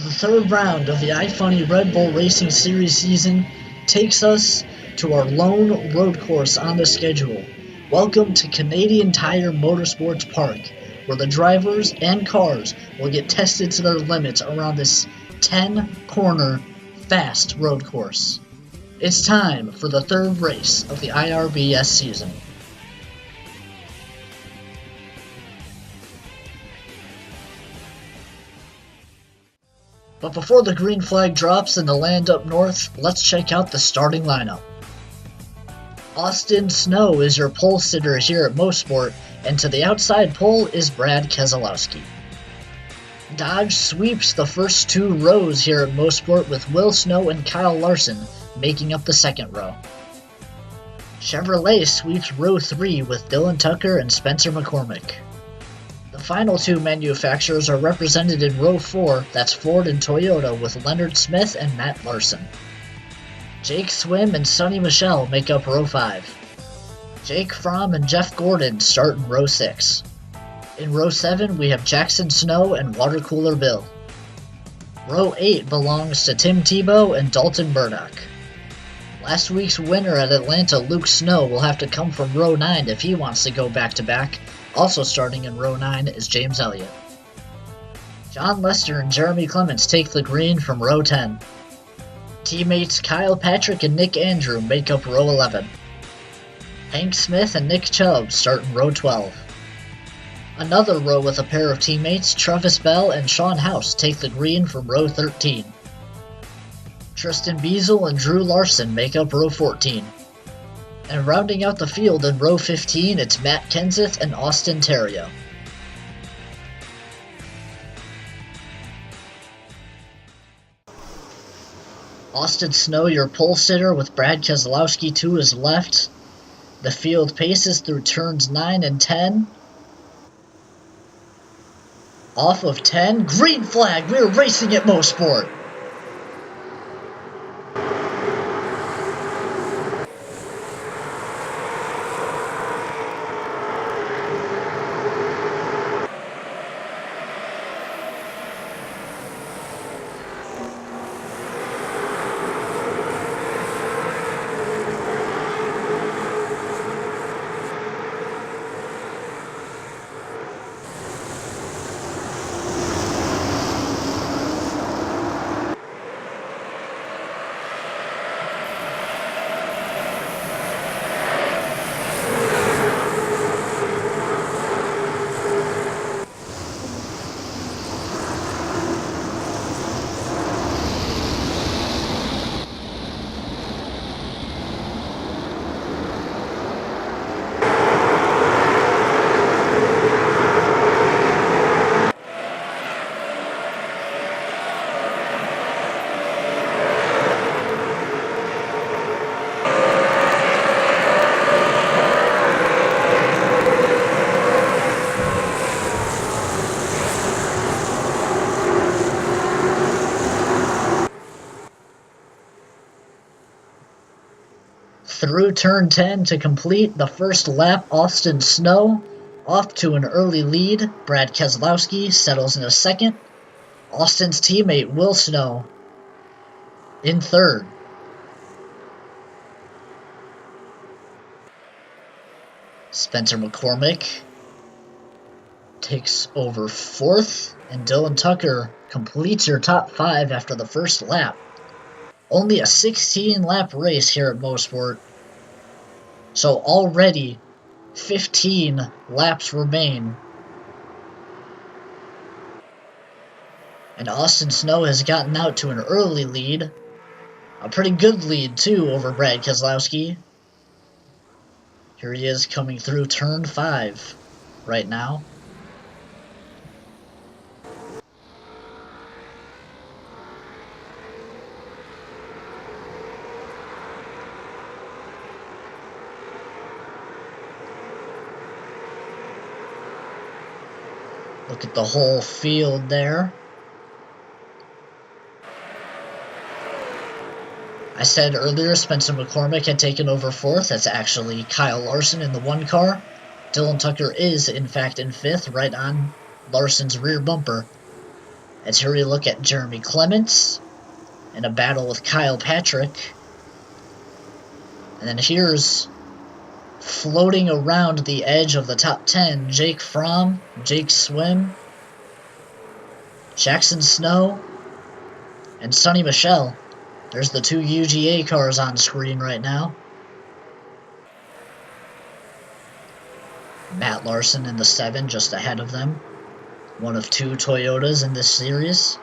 The third round of the iFunny Red Bull Racing Series season takes us to our lone road course on the schedule. Welcome to Canadian Tire Motorsport Park, where the drivers and cars will get tested to their limits around this 10-corner fast road course. It's time for the third race of the iRBS season. But before the green flag drops in the land up north, let's check out the starting lineup. Austin Snow is your pole sitter here at MoSport, and to the outside pole is Brad Keselowski. Dodge sweeps the first two rows here at MoSport with Will Snow and Kyle Larson making up the second row. Chevrolet sweeps row 3 with Dylan Tucker and Spencer McCormick. The final two manufacturers are represented in row 4, that's Ford and Toyota, with Leonard Smith and Matt Larson. Jake Swim and Sonny Michelle make up row 5. Jake Fromm and Jeff Gordon start in row 6. In row 7 we have Jackson Snow and Water Cooler Bill. Row 8 belongs to Tim Tebow and Dalton Murdoch. Last week's winner at Atlanta, Luke Snow, will have to come from row 9 if he wants to go back-to-back. Also starting in row 9 is James Elliott. John Lester and Jeremy Clements take the green from row 10. Teammates Kyle Patrick and Nick Andrew make up row 11. Hank Smith and Nick Chubb start in row 12. Another row with a pair of teammates, Travis Bell and Sean House, take the green from row 13. Tristan Beazle and Drew Larson make up row 14. And rounding out the field in row 15, it's Matt Kenseth and Austin Terrio. Austin Snow, your pole sitter, with Brad Keselowski to his left. The field paces through turns 9 and 10. Off of 10, green flag, we're racing at MoSport. Through turn 10 to complete the first lap, Austin Snow off to an early lead. Brad Keselowski settles in a second. Austin's teammate Will Snow in third. Spencer McCormick takes over fourth, and Dylan Tucker completes your top 5 after the first lap. Only a 16-lap race here at MoSport, so already 15 laps remain. And Austin Snow has gotten out to an early lead. A pretty good lead, too, over Brad Keselowski. Here he is coming through turn 5 right now. Look at the whole field there. I said earlier Spencer McCormick had taken over fourth. That's actually Kyle Larson in the one car. Dylan Tucker is, in fact, in fifth, right on Larson's rear bumper. As here we look at Jeremy Clements in a battle with Kyle Patrick. And then here's floating around the edge of the top 10, Jake Fromm, Jake Swim, Jackson Snow, and Sonny Michel. There's the two UGA cars on screen right now. Matt Larson in the 7 just ahead of them. One of two Toyotas in this series.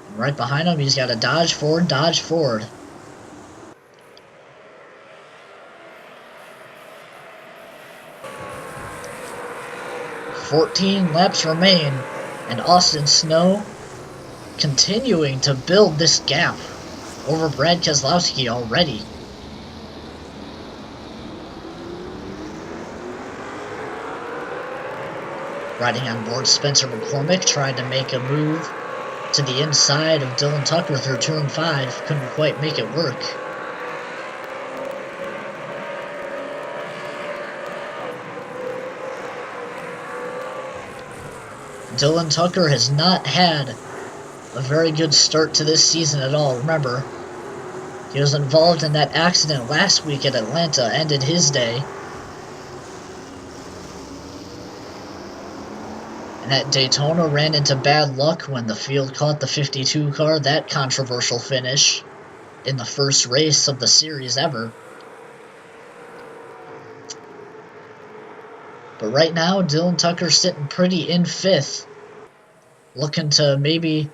And right behind him, he's got a Dodge Ford. 14 laps remain, and Austin Snow continuing to build this gap over Brad Keselowski already. Riding on board, Spencer McCormick tried to make a move to the inside of Dylan Tucker through turn 5. Couldn't quite make it work. Dylan Tucker has not had a very good start to this season at all. Remember, he was involved in that accident last week at Atlanta, ended his day. And at Daytona ran into bad luck when the field caught the 52 car, that controversial finish in the first race of the series ever. But right now, Dylan Tucker's sitting pretty in 5th, looking to maybe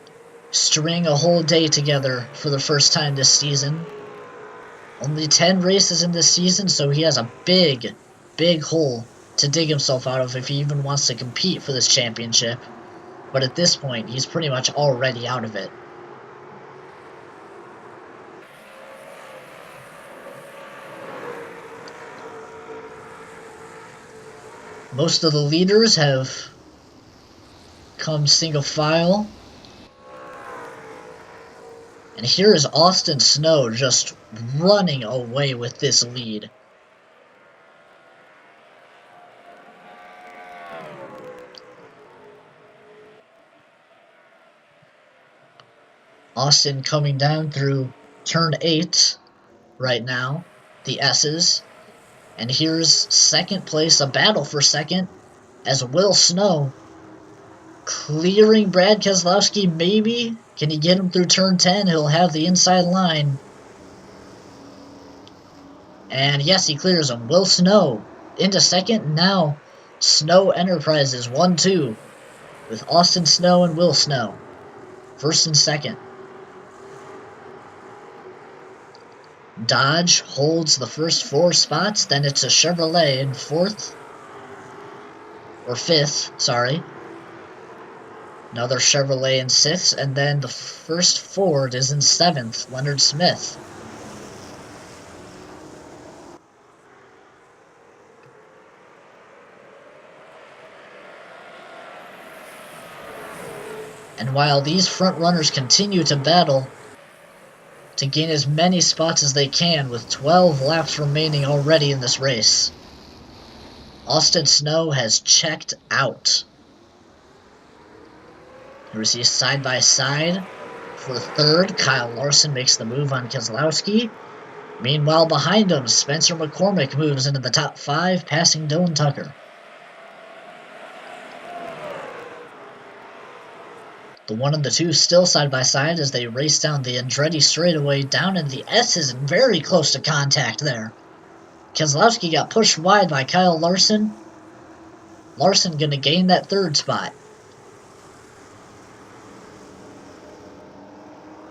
string a whole day together for the first time this season. Only 10 races in this season, so he has a big hole to dig himself out of if he even wants to compete for this championship. But at this point, he's pretty much already out of it. Most of the leaders have come single file. And here is Austin Snow just running away with this lead. Austin coming down through turn 8 right now, the S's. And here's second place, a battle for second, as Will Snow clearing Brad Keselowski, maybe. Can he get him through turn 10? He'll have the inside line. And yes, he clears him. Will Snow into second. Now Snow Enterprises 1-2 with Austin Snow and Will Snow. First and second. Dodge holds the first 4 spots. Then it's a Chevrolet in 4th. Or 5th, sorry. Another Chevrolet in 6th. And then the first Ford is in 7th. Leonard Smith. And while these front runners continue to battle to gain as many spots as they can with 12 laps remaining already in this race, Austin Snow has checked out. Here we see side by side for 3rd. Kyle Larson makes the move on Keselowski. Meanwhile, behind him, Spencer McCormick moves into the top 5, passing Dylan Tucker. The 1 and the 2 still side by side as they race down the Andretti straightaway down in the S's and very close to contact there. Keselowski got pushed wide by Kyle Larson. Larson going to gain that 3rd spot.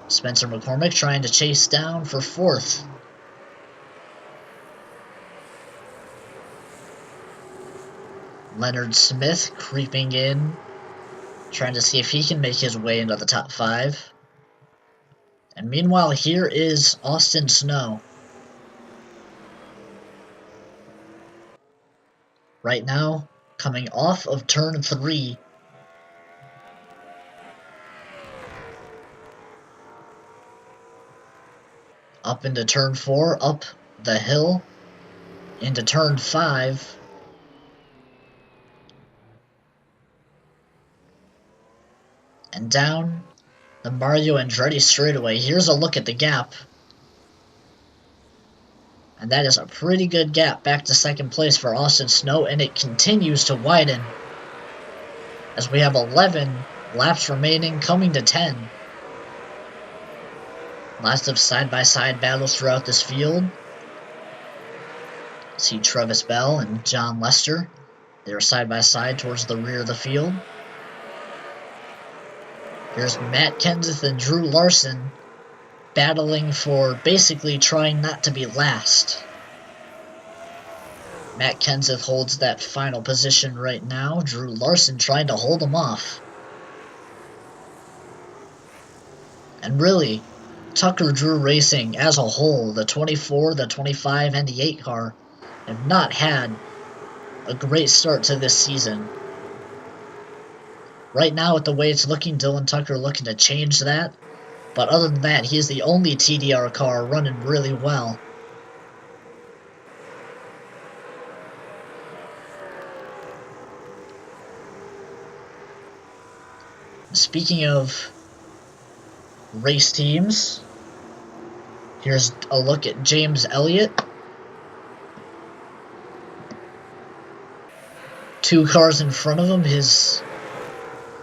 Spencer McCormick trying to chase down for 4th. Leonard Smith creeping in, trying to see if he can make his way into the top 5. And meanwhile, here is Austin Snow. Right now, coming off of turn 3. Up into turn 4, up the hill, into turn 5. And down the Mario Andretti straightaway. Here's a look at the gap. And that is a pretty good gap back to second place for Austin Snow, and it continues to widen as we have 11 laps remaining, coming to 10. Lots of side-by-side battles throughout this field. See Travis Bell and John Lester. They're side-by-side towards the rear of the field. Here's Matt Kenseth and Drew Larson battling for basically trying not to be last. Matt Kenseth holds that final position right now. Drew Larson trying to hold him off. And really, Tucker Drew Racing as a whole, the 24, the 25, and the 8 car, have not had a great start to this season. Right now, with the way it's looking, Dylan Tucker looking to change that. But other than that, he's the only TDR car running really well. Speaking of race teams, here's a look at James Elliott. 2 cars in front of him,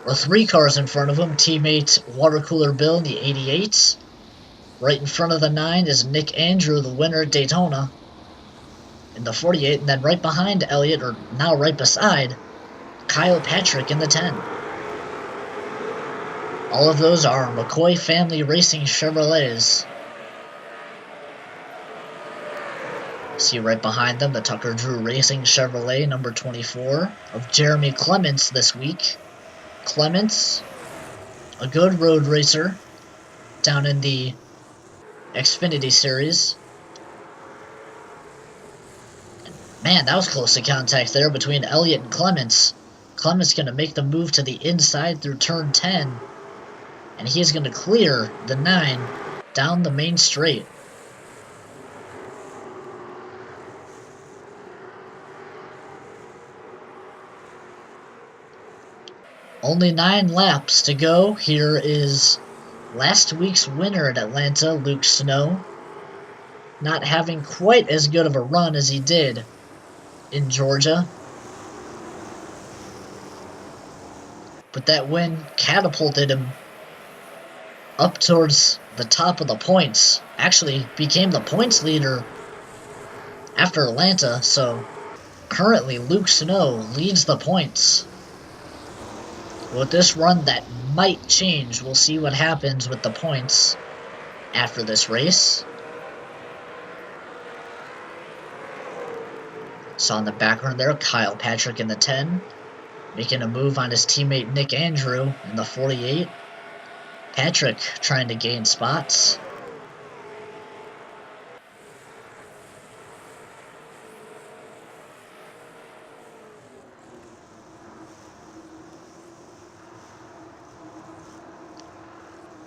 or 3 cars in front of him, teammate Water Cooler Bill in the 88. Right in front of the 9 is Nick Andrew, the winner at Daytona, in the 48. And then right behind Elliott, or now right beside, Kyle Patrick in the 10. All of those are McCoy Family Racing Chevrolets. See right behind them the Tucker Drew Racing Chevrolet number 24 of Jeremy Clements this week. Clements, a good road racer down in the Xfinity Series. Man, that was close to contact there between Elliott and Clements. Clements going to make the move to the inside through turn 10. And he is going to clear the 9 down the main straight. Only 9 laps to go. Here is last week's winner at Atlanta, Luke Snow. Not having quite as good of a run as he did in Georgia. But that win catapulted him up towards the top of the points. Actually became the points leader after Atlanta, so currently Luke Snow leads the points. With this run, that might change. We'll see what happens with the points after this race. Saw in the background there, Kyle Patrick in the 10, making a move on his teammate Nick Andrew in the 48. Patrick trying to gain spots.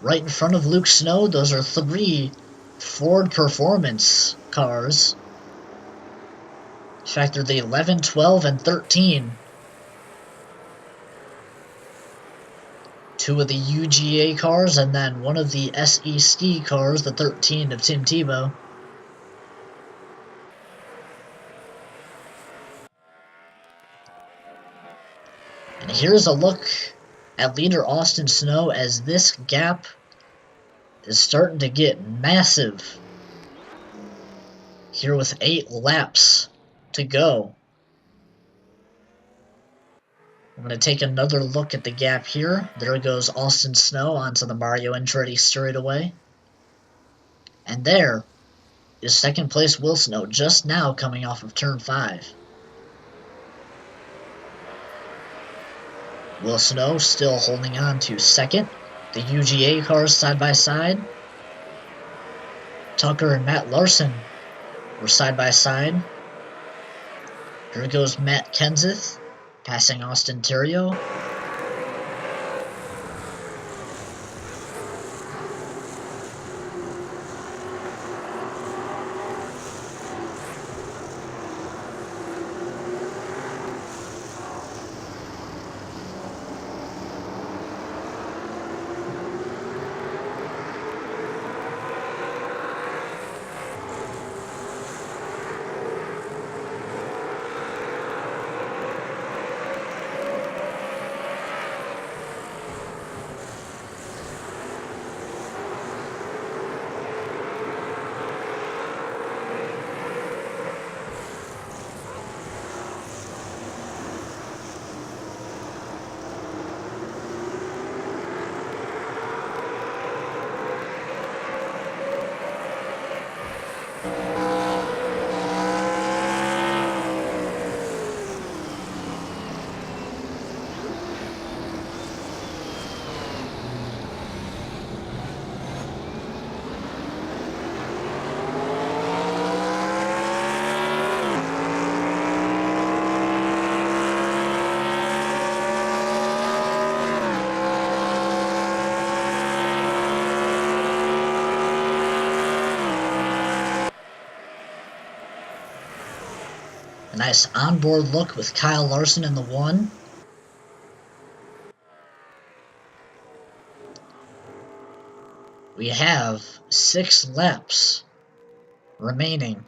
Right in front of Luke Snow, those are 3 Ford Performance cars. In fact, they're the 11, 12, and 13. 2 of the UGA cars, and then 1 of the SEC cars, the 13 of Tim Tebow. And here's a look at leader Austin Snow as this gap is starting to get massive. Here with 8 laps to go. I'm going to take another look at the gap here. There goes Austin Snow onto the Mario Andretti straightaway. And there is second place Will Snow, just now coming off of turn 5. Will Snow still holding on to second. The UGA cars side by side. Tucker and Matt Larson were side by side. Here goes Matt Kenseth, passing Austin Theriault. Nice onboard look with Kyle Larson in the 1. We have 6 laps remaining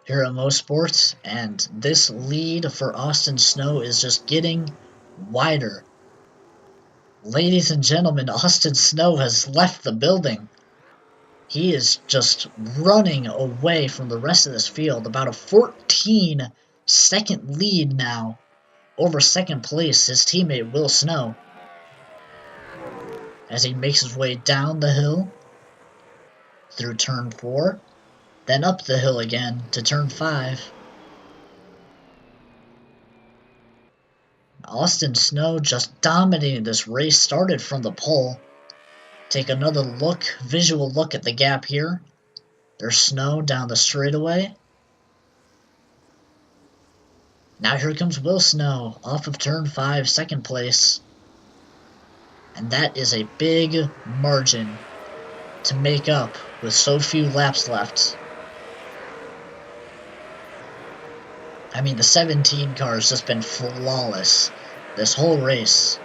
here at MoSport, and this lead for Austin Snow is just getting wider. Ladies and gentlemen, Austin Snow has left the building. He is just running away from the rest of this field. About a 14-second lead now over second place, his teammate Will Snow, as he makes his way down the hill through turn 4, then up the hill again to turn 5. Austin Snow just dominating this race, started from the pole. Take another look, visual look at the gap here. There's Snow down the straightaway. Now here comes Will Snow off of turn 5, second place. And that is a big margin to make up with so few laps left. I mean, the 17 car has just been flawless this whole race.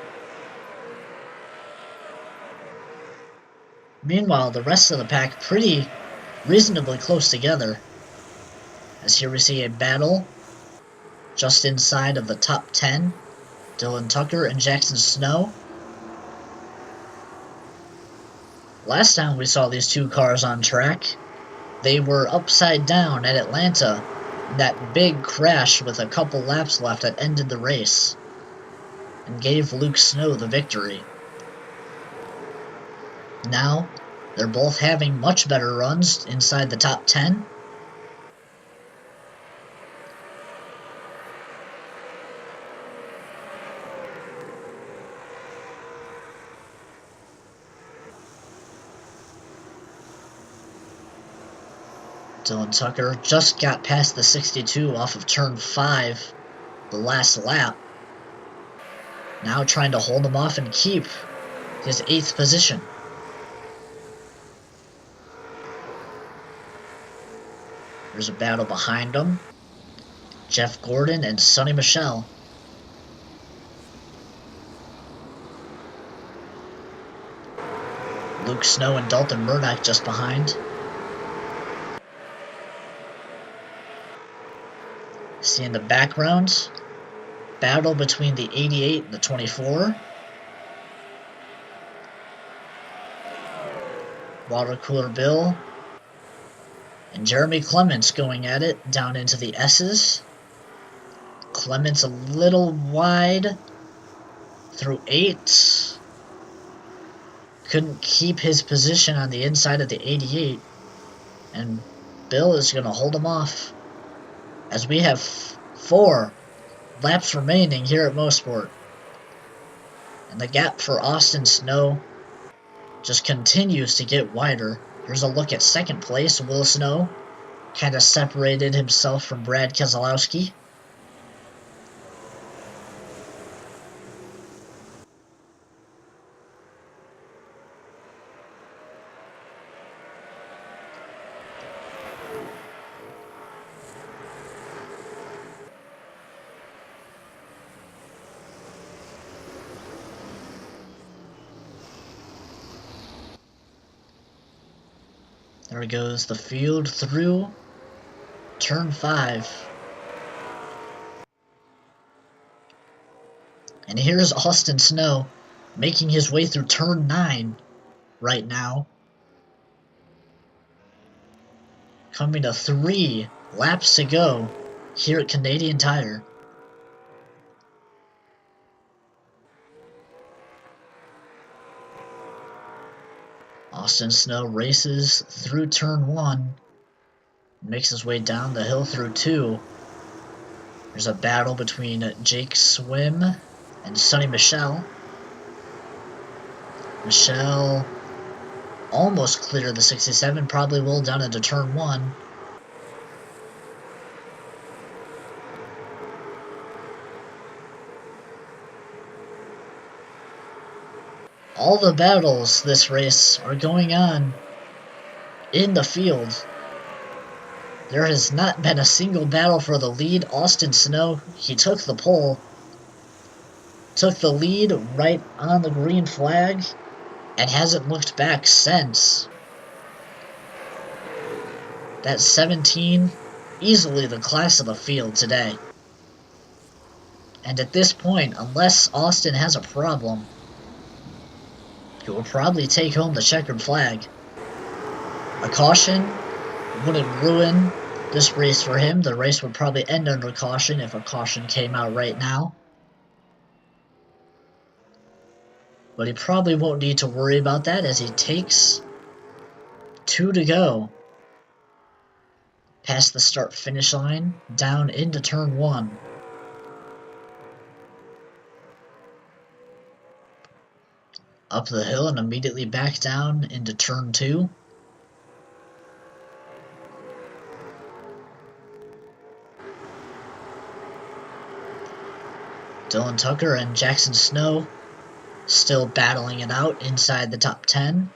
Meanwhile, the rest of the pack pretty reasonably close together, as here we see a battle just inside of the top 10. Dylan Tucker and Jackson Snow. Last time we saw these two cars on track, they were upside down at Atlanta. That big crash with a couple laps left that ended the race and gave Luke Snow the victory. Now, they're both having much better runs inside the top 10. Dylan Tucker just got past the 62 off of turn 5, the last lap. Now trying to hold him off and keep his 8th position. There's a battle behind him. Jeff Gordon and Sonny Michel. Luke Snow and Dalton Murdoch just behind. See in the background, battle between the 88 and the 24. Water Cooler Bill and Jeremy Clements going at it down into the S's. Clements a little wide through 8. Couldn't keep his position on the inside of the 88. And Bill is going to hold him off, as we have 4 laps remaining here at MoSport. And the gap for Austin Snow just continues to get wider. Here's a look at second place. Will Snow kind of separated himself from Brad Keselowski. There goes the field through turn 5. And here's Austin Snow making his way through turn 9 right now. Coming to 3 laps to go here at Canadian Tire. Austin Snow races through turn 1, makes his way down the hill through 2. There's a battle between Jake Swim and Sonny Michel. Michel almost cleared the 67, probably will down into turn 1. All the battles this race are going on in the field. There has not been a single battle for the lead. Austin Snow, he took the pole, took the lead right on the green flag, and hasn't looked back since. That 17, easily the class of the field today. And at this point, unless Austin has a problem, he will probably take home the checkered flag. A caution wouldn't ruin this race for him. The race would probably end under caution if a caution came out right now. But he probably won't need to worry about that as he takes 2 to go. Past the start-finish line, down into turn 1. Up the hill and immediately back down into turn 2. Dylan Tucker and Jackson Snow still battling it out inside the top 10.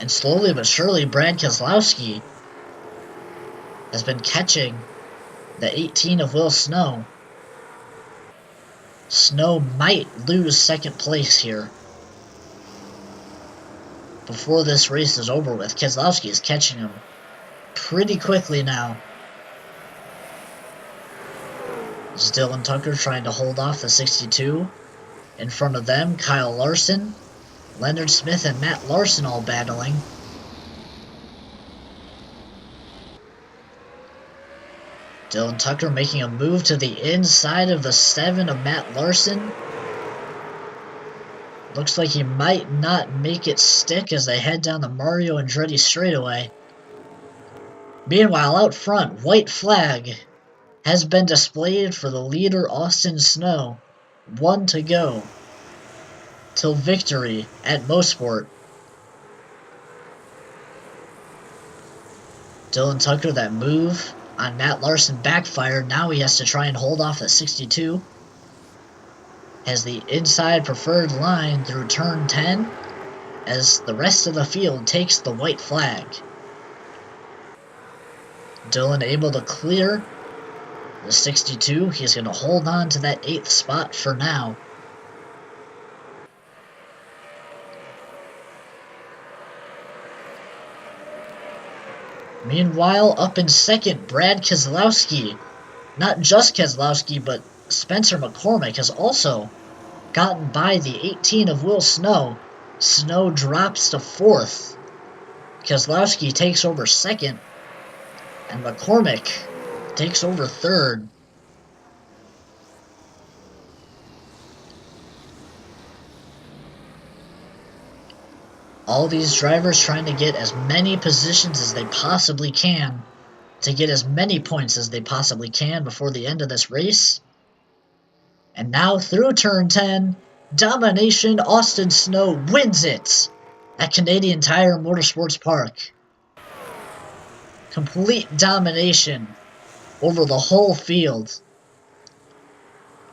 And slowly but surely, Brad Keselowski has been catching the 18 of Will Snow. Snow might lose second place here before this race is over with. Keselowski is catching him pretty quickly now. This is Dylan Tucker trying to hold off the 62. In front of them, Kyle Larson, Leonard Smith, and Matt Larson all battling. Dylan Tucker making a move to the inside of the 7 of Matt Larson. Looks like he might not make it stick as they head down the Mario Andretti straightaway. Meanwhile, out front, white flag has been displayed for the leader, Austin Snow. 1 to go till victory at MoSport. Dylan Tucker, that move on Matt Larson backfired. Now he has to try and hold off the 62. Has the inside preferred line through turn 10 as the rest of the field takes the white flag. Dylan able to clear the 62. He's going to hold on to that 8th spot for now. Meanwhile, up in second, Brad Keselowski. Not just Keselowski, but Spencer McCormick has also gotten by the 18 of Will Snow. Snow drops to 4th. Keselowski takes over 2nd. And McCormick takes over 3rd. All these drivers trying to get as many positions as they possibly can to get as many points as they possibly can before the end of this race. And now through turn 10, domination, Austin Snow wins it at Canadian Tire Motorsport Park. Complete domination over the whole field.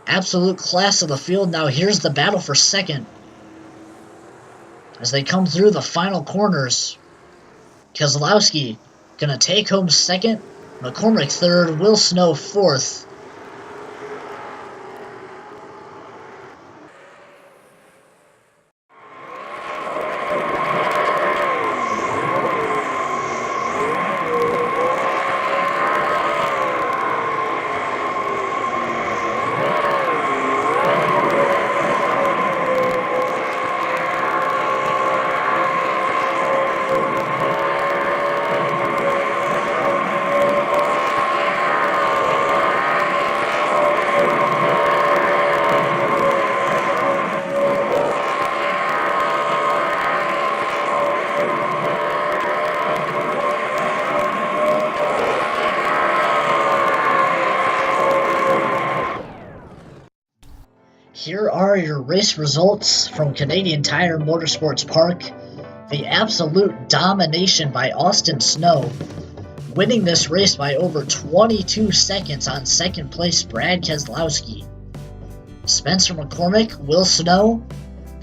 Absolute class of the field. Now here's the battle for second. As they come through the final corners, Keselowski gonna take home 2nd, McCormick 3rd, Will Snow 4th. Here are your race results from Canadian Tire Motorsports Park. The absolute domination by Austin Snow, winning this race by over 22 seconds on 2nd place Brad Keselowski. Spencer McCormick, Will Snow,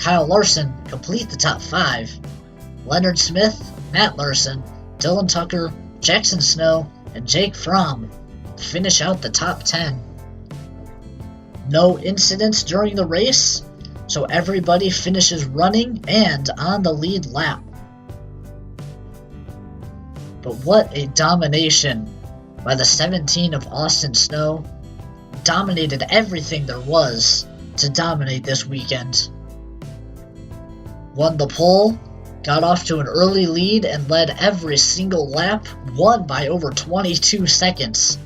Kyle Larson complete the top 5. Leonard Smith, Matt Larson, Dylan Tucker, Jackson Snow, and Jake Fromm finish out the top 10. No incidents during the race, so everybody finishes running and on the lead lap. But what a domination by the 17 of Austin Snow. Dominated everything there was to dominate this weekend. Won the pole, got off to an early lead, and led every single lap, won by over 22 seconds.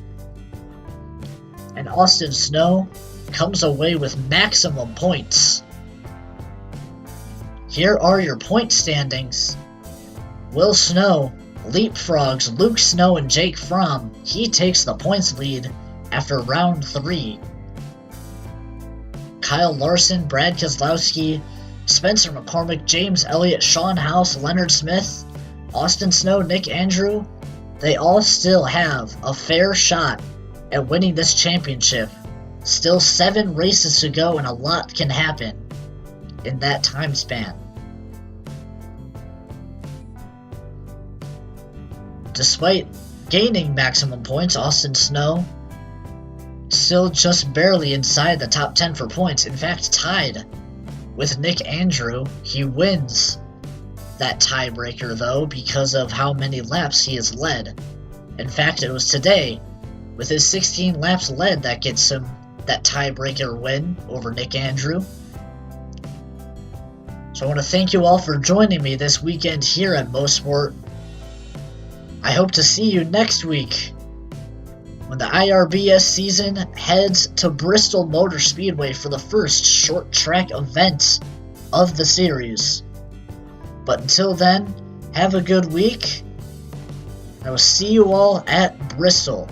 And Austin Snow comes away with maximum points. Here are your point standings. Will Snow leapfrogs Luke Snow and Jake Fromm. He takes the points lead after round 3. Kyle Larson, Brad Keselowski, Spencer McCormick, James Elliott, Sean House, Leonard Smith, Austin Snow, Nick Andrew, they all still have a fair shot at winning this championship. Still 7 races to go, and a lot can happen in that time span. Despite gaining maximum points, Austin Snow still just barely inside the top 10 for points. In fact, tied with Nick Andrew. He wins that tiebreaker, though, because of how many laps he has led. In fact, it was today, with his 16 laps led, that gets him that tiebreaker win over Nick Andrew. So I want to thank you all for joining me this weekend here at MoSport. I hope to see you next week when the iRBS season heads to Bristol Motor Speedway for the first short track event of the series. But until then, have a good week. I will see you all at Bristol.